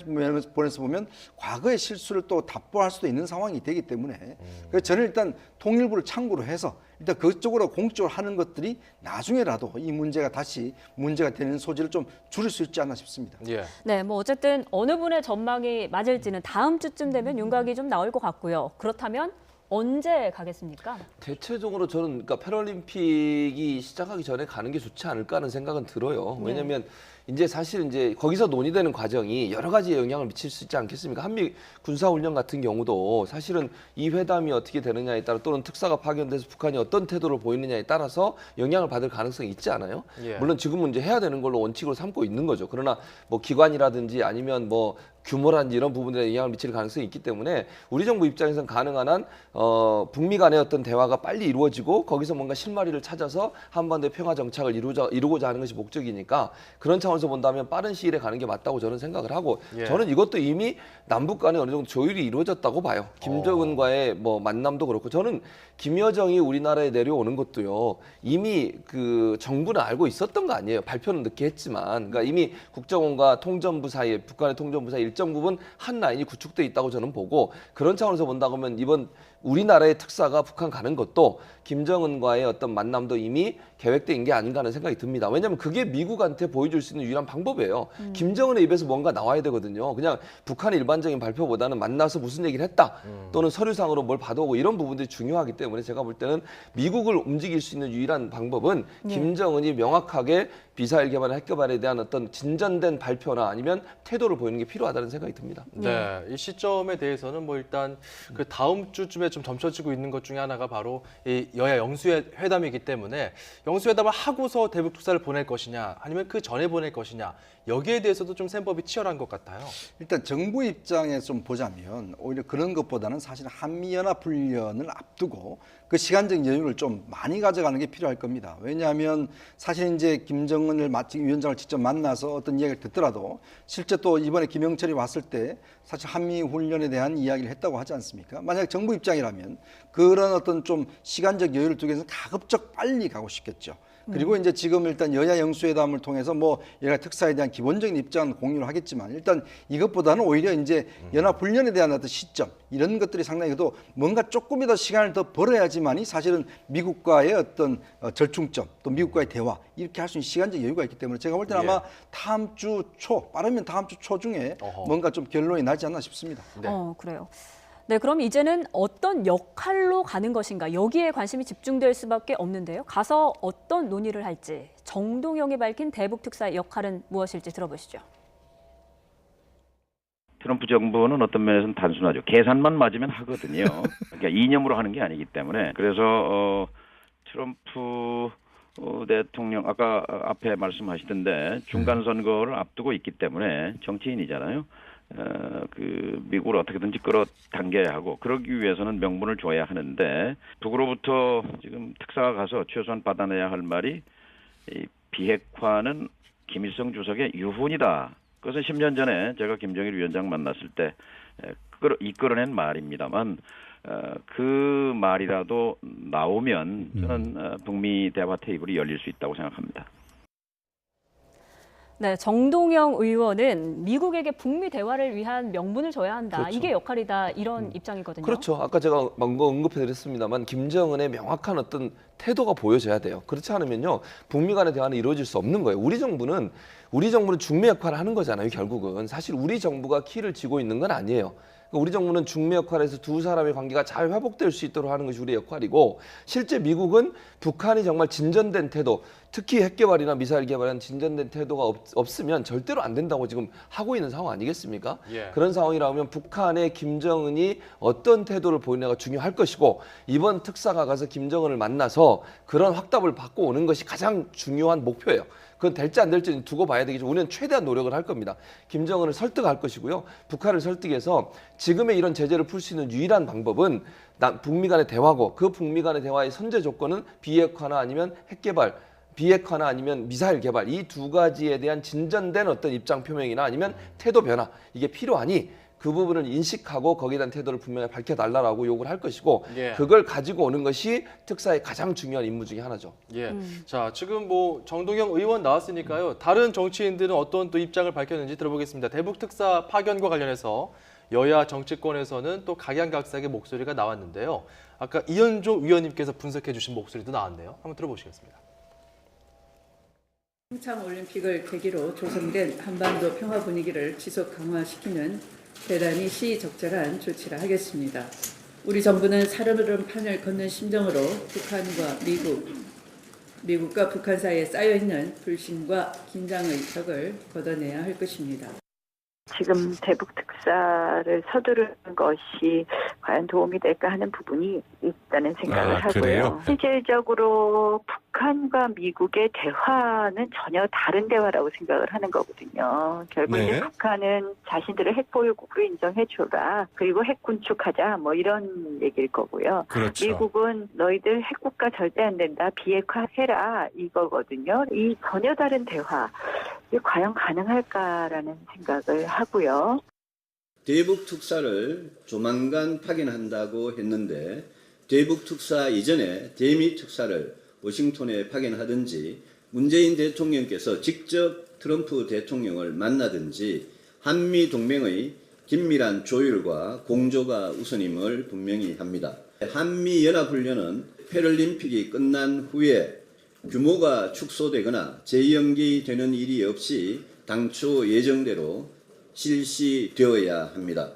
보내서 보면 과거의 실수를 또 답보할 수도 있는 상황이 되기 때문에 그래서 저는 일단 통일부를 창구로 해서 일단 그쪽으로 공적으로 하는 것들이 나중에라도 이 문제가 다시 문제가 되는 소지를 좀 줄일 수 있지 않나 싶습니다. 예. 네, 뭐 어쨌든 어느 분의 전망이 맞을지는 다음 주쯤 되면 윤곽이 좀 나올 것 같고요. 그렇다면 언제 가겠습니까? 대체적으로 저는 그러니까 패럴림픽이 시작하기 전에 가는 게 좋지 않을까 하는 생각은 들어요. 왜냐하면 이제 사실 이제 거기서 논의되는 과정이 여러 가지 영향을 미칠 수 있지 않겠습니까? 한미 군사훈련 같은 경우도 사실은 이 회담이 어떻게 되느냐에 따라 또는 특사가 파견돼서 북한이 어떤 태도를 보이느냐에 따라서 영향을 받을 가능성이 있지 않아요? 예. 물론 지금은 이제 해야 되는 걸로 원칙으로 삼고 있는 거죠. 그러나 뭐 기관이라든지 아니면 뭐 규모라든지 이런 부분들에 영향을 미칠 가능성이 있기 때문에 우리 정부 입장에서는 가능한 한 북미 간의 어떤 대화가 빨리 이루어지고 거기서 뭔가 실마리를 찾아서 한반도의 평화 정착을 이루고자 하는 것이 목적이니까 그런 차원에서 본다면 빠른 시일에 가는 게 맞다고 저는 생각을 하고 예. 저는 이것도 이미 남북 간에 어느 정도 조율이 이루어졌다고 봐요. 김정은과의 뭐 만남도 그렇고 저는 김여정이 우리나라에 내려오는 것도요 이미 그 정부는 알고 있었던 거 아니에요. 발표는 늦게 했지만 그러니까 이미 국정원과 통전부 사이에 북한의 통전부 사이에 일정 부분 한 라인이 구축돼 있다고 저는 보고 그런 차원에서 본다고 하면 이번 우리나라의 특사가 북한 가는 것도 김정은과의 어떤 만남도 이미 계획된 게 아닌가 하는 생각이 듭니다. 왜냐하면 그게 미국한테 보여줄 수 있는 유일한 방법이에요. 김정은의 입에서 뭔가 나와야 되거든요. 그냥 북한의 일반적인 발표보다는 만나서 무슨 얘기를 했다 또는 서류상으로 뭘 받아오고 이런 부분들이 중요하기 때문에 제가 볼 때는 미국을 움직일 수 있는 유일한 방법은 김정은이 명확하게 미사일 개발과 핵 개발에 대한 어떤 진전된 발표나 아니면 태도를 보이는 게 필요하다는 생각이 듭니다. 네, 이 시점에 대해서는 뭐 일단 그 다음 주쯤에 좀 점쳐지고 있는 것 중에 하나가 바로 이 여야 영수회담이기 때문에 영수회담을 하고서 대북 특사를 보낼 것이냐 아니면 그 전에 보낼 것이냐 여기에 대해서도 좀 셈법이 치열한 것 같아요. 일단 정부 입장에서 좀 보자면 오히려 그런 것보다는 사실 한미연합훈련을 앞두고 그 시간적 여유를 좀 많이 가져가는 게 필요할 겁니다. 왜냐하면 사실 이제 김정은을 위원장을 직접 만나서 어떤 이야기를 듣더라도 실제 또 이번에 김영철이 왔을 때 사실 한미훈련에 대한 이야기를 했다고 하지 않습니까? 만약 정부 입장이라면 그런 어떤 좀 시간적 여유를 두기 위해서 가급적 빨리 가고 싶겠죠. 그리고 이제 지금 일단 여야 영수회담을 통해서 뭐 여야 특사에 대한 기본적인 입장은 공유를 하겠지만 일단 이것보다는 오히려 이제 연합훈련에 대한 어떤 시점 이런 것들이 상당히 또 뭔가 조금이라도 시간을 더 벌어야지만이 사실은 미국과의 어떤 절충점 또 미국과의 대화 이렇게 할 수 있는 시간적 여유가 있기 때문에 제가 볼 때는 아마 다음 주 초 빠르면 다음 주 초 중에 뭔가 좀 결론이 나지 않나 싶습니다. 네. 그래요. 네, 그럼 이제는 어떤 역할로 가는 것인가 여기에 관심이 집중될 수밖에 없는데요. 가서 어떤 논의를 할지 정동영이 밝힌 대북 특사의 역할은 무엇일지 들어보시죠. 트럼프 정부는 어떤 면에서는 단순하죠. 계산만 맞으면 하거든요. 그러니까 이념으로 하는 게 아니기 때문에 그래서 트럼프 대통령 아까 앞에 말씀하시던데 중간 선거를 앞두고 있기 때문에 정치인이잖아요. 그 미국을 어떻게든지 끌어당겨야 하고 그러기 위해서는 명분을 줘야 하는데 북으로부터 지금 특사가 가서 최소한 받아내야 할 말이 이 비핵화는 김일성 주석의 유훈이다. 그것은 10년 전에 제가 김정일 위원장 만났을 때 이끌어낸 말입니다만 그 말이라도 나오면 저는 북미 대화 테이블이 열릴 수 있다고 생각합니다. 네, 정동영 의원은 미국에게 북미 대화를 위한 명분을 줘야 한다. 그렇죠. 이게 역할이다. 이런 입장이거든요. 그렇죠. 아까 제가 언급해드렸습니다만 김정은의 명확한 어떤 태도가 보여져야 돼요. 그렇지 않으면요 북미 간의 대화는 이루어질 수 없는 거예요. 우리 정부는 중매 역할을 하는 거잖아요. 결국은 사실 우리 정부가 키를 쥐고 있는 건 아니에요. 우리 정부는 중매 역할에서 두 사람의 관계가 잘 회복될 수 있도록 하는 것이 우리의 역할이고 실제 미국은 북한이 정말 진전된 태도 특히 핵 개발이나 미사일 개발은 진전된 태도가 없으면 절대로 안 된다고 지금 하고 있는 상황 아니겠습니까? 예. 그런 상황이라면 북한의 김정은이 어떤 태도를 보이느냐가 중요할 것이고 이번 특사가 가서 김정은을 만나서 그런 확답을 받고 오는 것이 가장 중요한 목표예요. 그건 될지 안 될지 두고 봐야 되겠죠. 우리는 최대한 노력을 할 겁니다. 김정은을 설득할 것이고요. 북한을 설득해서 지금의 이런 제재를 풀 수 있는 유일한 방법은 북미 간의 대화고 그 북미 간의 대화의 선제 조건은 비핵화나 아니면 핵 개발 비핵화나 아니면 미사일 개발 이 두 가지에 대한 진전된 어떤 입장 표명이나 아니면 태도 변화 이게 필요하니 그 부분을 인식하고 거기에 대한 태도를 분명히 밝혀달라고 요구를 할 것이고 예. 그걸 가지고 오는 것이 특사의 가장 중요한 임무 중에 하나죠. 예. 자, 지금 뭐 정동영 의원 나왔으니까요. 다른 정치인들은 어떤 또 입장을 밝혔는지 들어보겠습니다. 대북 특사 파견과 관련해서 여야 정치권에서는 또 각양각색의 목소리가 나왔는데요. 아까 이현조 위원님께서 분석해 주신 목소리도 나왔네요. 한번 들어보시겠습니다. 평창 올림픽을 계기로 조성된 한반도 평화 분위기를 지속 강화시키는 대단히 시적절한 조치라 하겠습니다. 우리 정부는 살얼음 판을 걷는 심정으로 북한과 미국과 북한 사이에 쌓여있는 불신과 긴장의 벽을 걷어내야 할 것입니다. 지금 대북 특사를 서두르는 것이 과연 도움이 될까 하는 부분이 있다는 생각을 하고요. 그래요? 실질적으로 북한과 미국의 대화는 전혀 다른 대화라고 생각을 하는 거거든요. 결국 네. 이제 북한은 자신들을 핵 보유국으로 인정해줘라. 그리고 핵 군축하자. 뭐 이런 얘기일 거고요. 그렇죠. 미국은 너희들 핵국가 절대 안 된다. 비핵화해라. 이거거든요. 이 전혀 다른 대화. 이게 과연 가능할까라는 생각을 하고요. 대북 특사를 조만간 파견한다고 했는데 대북 특사 이전에 대미 특사를 워싱턴에 파견하든지 문재인 대통령께서 직접 트럼프 대통령을 만나든지 한미 동맹의 긴밀한 조율과 공조가 우선임을 분명히 합니다. 한미 연합훈련은 패럴림픽이 끝난 후에 규모가 축소되거나 재연기되는 일이 없이 당초 예정대로 실시되어야 합니다.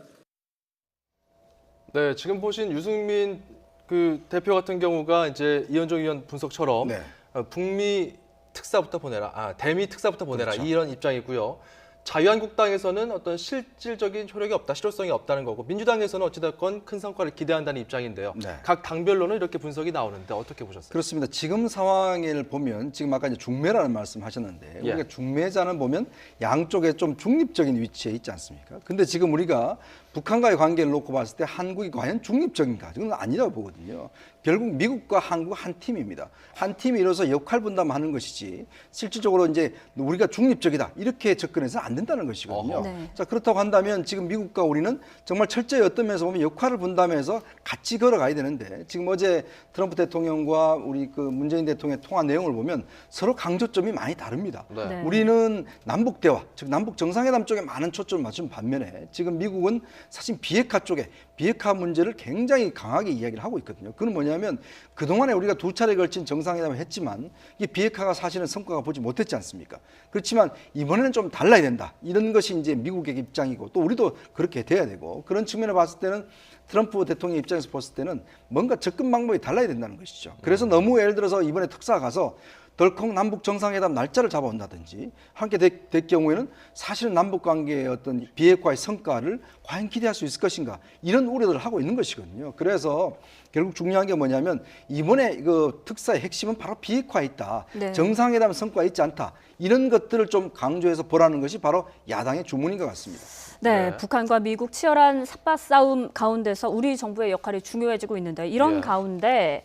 네, 지금 보신 유승민 그 대표 같은 경우가 이제 이현종 의원 분석처럼 네. 북미 특사부터 보내라, 대미 특사부터 보내라 그렇죠. 이런 입장이고요. 자유한국당에서는 어떤 실질적인 효력이 없다, 실효성이 없다는 거고 민주당에서는 어찌됐건 큰 성과를 기대한다는 입장인데요. 네. 각 당별로는 이렇게 분석이 나오는데 어떻게 보셨어요? 그렇습니다. 지금 상황을 보면 지금 아까 이제 중매라는 말씀하셨는데 예. 우리가 중매자는 보면 양쪽에 좀 중립적인 위치에 있지 않습니까? 근데 지금 우리가 북한과의 관계를 놓고 봤을 때 한국이 과연 중립적인가? 그건 아니라고 보거든요. 결국 미국과 한국 한 팀입니다. 한 팀이 이뤄서 역할 분담하는 것이지 실질적으로 이제 우리가 중립적이다 이렇게 접근해서는 안 된다는 것이거든요. 네. 자, 그렇다고 한다면 지금 미국과 우리는 정말 철저히 어떤 면에서 보면 역할을 분담해서 같이 걸어가야 되는데 지금 어제 트럼프 대통령과 우리 그 문재인 대통령의 통화 내용을 보면 서로 강조점이 많이 다릅니다. 네. 네. 우리는 남북 대화, 즉 남북 정상회담 쪽에 많은 초점을 맞춘 반면에 지금 미국은 사실 비핵화 쪽에 비핵화 문제를 굉장히 강하게 이야기를 하고 있거든요. 그건 뭐냐면 그동안에 우리가 두 차례 걸친 정상회담을 했지만 이게 비핵화가 사실은 성과가 보지 못했지 않습니까? 그렇지만 이번에는 좀 달라야 된다. 이런 것이 이제 미국의 입장이고 또 우리도 그렇게 돼야 되고 그런 측면을 봤을 때는 트럼프 대통령 입장에서 봤을 때는 뭔가 접근 방법이 달라야 된다는 것이죠. 그래서 너무 예를 들어서 이번에 특사 가서 덜컥 남북 정상회담 날짜를 잡아온다든지 함께 될 경우에는 사실은 남북 관계의 어떤 비핵화의 성과를 과연 기대할 수 있을 것인가 이런 우려들을 하고 있는 것이거든요. 그래서 결국 중요한 게 뭐냐면 이번에 그 특사의 핵심은 바로 비핵화에 있다. 네. 정상회담 성과가 있지 않다. 이런 것들을 좀 강조해서 보라는 것이 바로 야당의 주문인 것 같습니다. 네, 네. 북한과 미국 치열한 삿바 싸움 가운데서 우리 정부의 역할이 중요해지고 있는데 이런 예. 가운데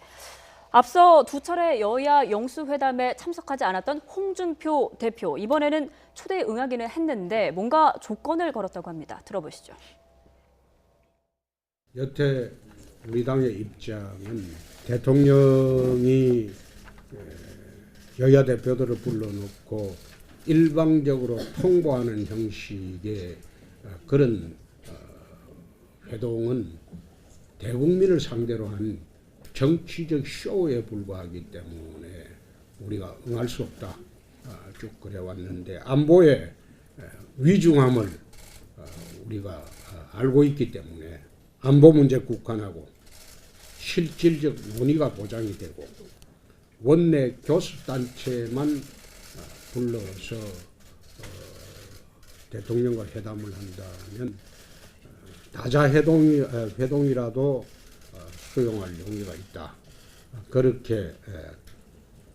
앞서 두 차례 여야 영수회담에 참석하지 않았던 홍준표 대표 이번에는 초대에 응하기는 했는데 뭔가 조건을 걸었다고 합니다. 들어보시죠. 여태 우리 당의 입장은 대통령이 여야 대표들을 불러놓고 일방적으로 통보하는 형식의 그런 회동은 대국민을 상대로 한 정치적 쇼에 불과하기 때문에 우리가 응할 수 없다 쭉 그래왔는데 안보의 위중함을 우리가 알고 있기 때문에 안보 문제 국한하고 실질적 논의가 보장이 되고 원내 교섭단체만 불러서 대통령과 회담을 한다면 다자회동이라도 수용할 용의가 있다. 그렇게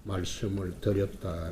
말씀을 드렸다.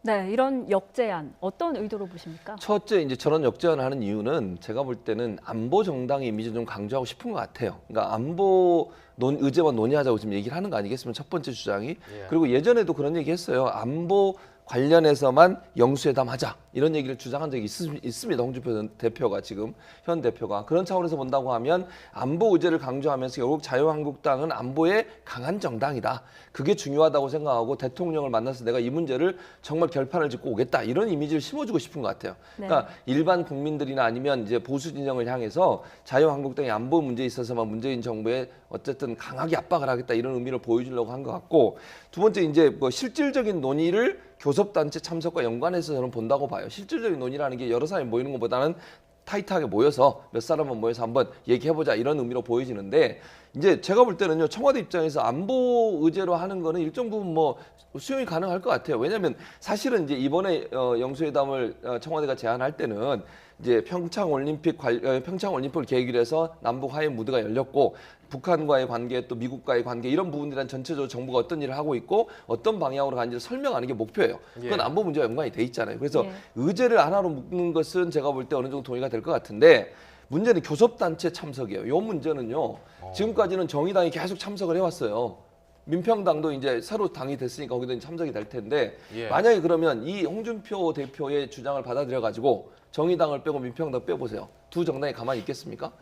네, 이런 역제안 어떤 의도로 보십니까? 첫째 이제 저런 역제안을 하는 이유는 제가 볼 때는 안보 정당의 이미지를 좀 강조하고 싶은 것 같아요. 그러니까 안보 의제만 논의하자고 지금 얘기를 하는 거 아니겠습니까? 첫 번째 주장이. 예. 그리고 예전에도 그런 얘기 했어요. 안보 관련해서만 영수회담하자 이런 얘기를 주장한 적이 있습니다. 홍준표 대표가 지금 현 대표가 그런 차원에서 본다고 하면 안보 의제를 강조하면서 결국 자유한국당은 안보에 강한 정당이다. 그게 중요하다고 생각하고 대통령을 만나서 내가 이 문제를 정말 결판을 짓고 오겠다 이런 이미지를 심어주고 싶은 것 같아요. 네. 그러니까 일반 국민들이나 아니면 이제 보수 진영을 향해서 자유한국당의 안보 문제에 있어서만 문재인 정부에 어쨌든 강하게 압박을 하겠다 이런 의미를 보여주려고 한 것 같고 두 번째 이제 뭐 실질적인 논의를 교섭단체 참석과 연관해서 저는 본다고 봐요. 실질적인 논의라는 게 여러 사람이 모이는 것보다는 타이트하게 모여서 몇 사람만 모여서 한번 얘기해보자 이런 의미로 보여지는데 이제 제가 볼 때는요 청와대 입장에서 안보 의제로 하는 거는 일정 부분 뭐 수용이 가능할 것 같아요. 왜냐하면 사실은 이제 이번에 영수회담을 청와대가 제안할 때는 이제 평창 올림픽을 계기로 해서 남북 화해 무드가 열렸고 북한과의 관계 또 미국과의 관계 이런 부분들은 전체적으로 정부가 어떤 일을 하고 있고 어떤 방향으로 가는지를 설명하는 게 목표예요. 그건 안보 문제와 연관이 돼 있잖아요. 그래서 의제를 하나로 묶는 것은 제가 볼 때 어느 정도 동의가 될 것 같은데 문제는 교섭단체 참석이에요. 이 문제는요. 지금까지는 정의당이 계속 참석을 해왔어요. 민평당도 이제 새로 당이 됐으니까 거기도 참석이 될 텐데 만약에 그러면 이 홍준표 대표의 주장을 받아들여 가지고 정의당을 빼고 민평당 빼보세요. 두 정당이 가만히 있겠습니까?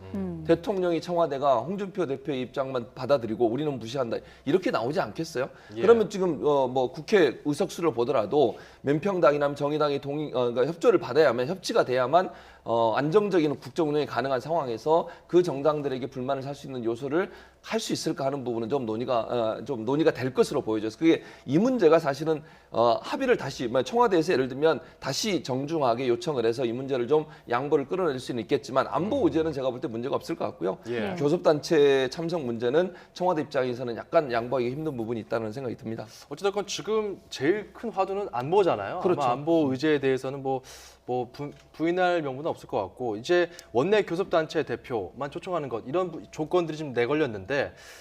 대통령이 청와대가 홍준표 대표의 입장만 받아들이고 우리는 무시한다. 이렇게 나오지 않겠어요? 그러면 지금 뭐 국회 의석수를 보더라도 민평당이나 정의당이 그러니까 협조를 받아야만 협치가 돼야만 안정적인 국정 운영이 가능한 상황에서 그 정당들에게 불만을 살 수 있는 요소를 할 수 있을까 하는 부분은 좀 논의가 될 것으로 보여져요. 그게 이 문제가 사실은 합의를 다시 청와대에서 예를 들면 다시 정중하게 요청을 해서 이 문제를 좀 양보를 끌어낼 수는 있겠지만 안보 의제는 제가 볼 때 문제가 없을 것 같고요. 교섭단체 참석 문제는 청와대 입장에서는 약간 양보하기 힘든 부분이 있다는 생각이 듭니다. 어찌됐건 지금 제일 큰 화두는 안보잖아요. 그렇죠. 아마 안보 의제에 대해서는 부인할 명분은 없을 것 같고 이제 원내 교섭단체 대표만 초청하는 것 이런 조건들이 지금 내걸렸는데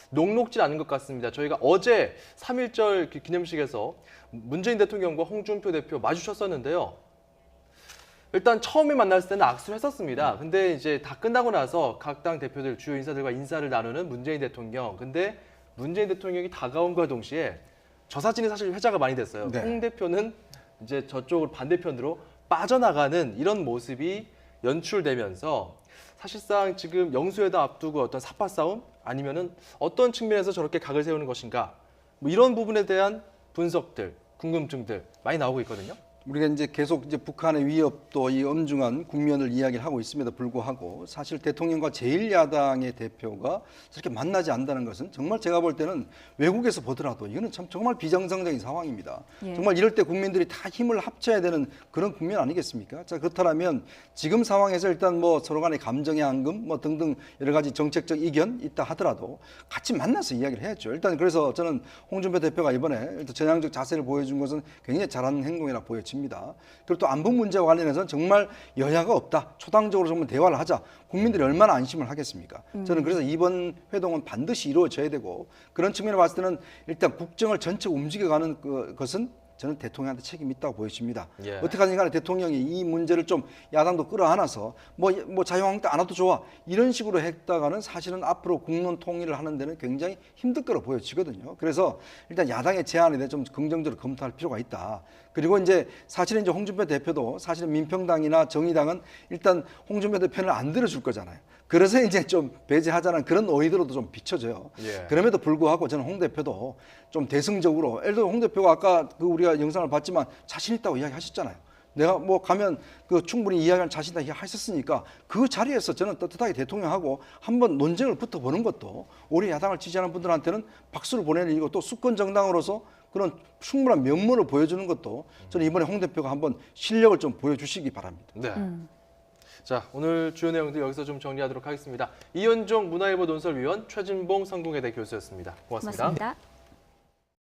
녹록지 않은 것 같습니다. 저희가 어제 3.1절 기념식에서 문재인 대통령과 홍준표 대표 마주쳤었는데요. 일단 처음에 만났을 때는 악수를 했었습니다. 근데 이제 다 끝나고 나서 각 당 대표들 주요 인사들과 인사를 나누는 문재인 대통령. 근데 문재인 대통령이 다가온과 동시에 저 사진이 사실 회자가 많이 됐어요. 홍 대표는 이제 저쪽으로 반대편으로 빠져나가는 이런 모습이 연출되면서 사실상 지금 영수회담 앞두고 어떤 사파 싸움 아니면은 어떤 측면에서 저렇게 각을 세우는 것인가 뭐 이런 부분에 대한 분석들, 궁금증들 많이 나오고 있거든요. 우리가 이제 계속 이제 북한의 위협도 이 엄중한 국면을 이야기를 하고 있음에도 불구하고 사실 대통령과 제1야당의 대표가 저렇게 만나지 않는다는 것은 정말 제가 볼 때는 외국에서 보더라도 이거는 참 정말 비정상적인 상황입니다. 정말 이럴 때 국민들이 다 힘을 합쳐야 되는 그런 국면 아니겠습니까? 자, 그렇다면 지금 상황에서 일단 뭐 서로 간의 감정의 앙금 뭐 등등 여러 가지 정책적 이견 있다 하더라도 같이 만나서 이야기를 해야죠. 일단 그래서 저는 홍준표 대표가 이번에 전향적 자세를 보여준 것은 굉장히 잘하는 행동이라 보여집니다. 그리고 또 안보 문제와 관련해서는 정말 여야가 없다. 초당적으로 정말 대화를 하자. 국민들이 얼마나 안심을 하겠습니까? 저는 그래서 이번 회동은 반드시 이루어져야 되고 그런 측면에 봤을 때는 일단 국정을 전체 움직여가는 것은 저는 대통령한테 책임이 있다고 보여집니다. 어떻게 하든 간에 대통령이 이 문제를 좀 야당도 끌어안아서 뭐 자유한국당 안 와도 좋아 이런 식으로 했다가는 사실은 앞으로 국론 통일을 하는 데는 굉장히 힘들 거로 보여지거든요. 그래서 일단 야당의 제안에 대해 좀 긍정적으로 검토할 필요가 있다. 그리고 이제 사실은 이제 홍준표 대표도 사실은 민평당이나 정의당은 일단 홍준표 대표는 안 들어줄 거잖아요. 그래서 이제 좀 배제하자는 그런 오이들로도 좀 비춰져요. 그럼에도 불구하고 저는 홍 대표도 좀 대승적으로 예를 들어 홍 대표가 아까 그 우리가 영상을 봤지만 자신 있다고 이야기하셨잖아요. 내가 뭐 가면 그 충분히 이야기할 자신 있다 하셨으니까 그 자리에서 저는 떳떳하게 대통령하고 한번 논쟁을 붙어보는 것도 우리 야당을 지지하는 분들한테는 박수를 보내는 일이고 또 수권 정당으로서 그런 충분한 면모를 보여주는 것도 저는 이번에 홍 대표가 한번 실력을 좀 보여주시기 바랍니다. 네. 자, 오늘 주요 내용들 여기서 좀 정리하도록 하겠습니다. 이현종 문화일보 논설위원, 최진봉 성공회대 교수였습니다. 고맙습니다.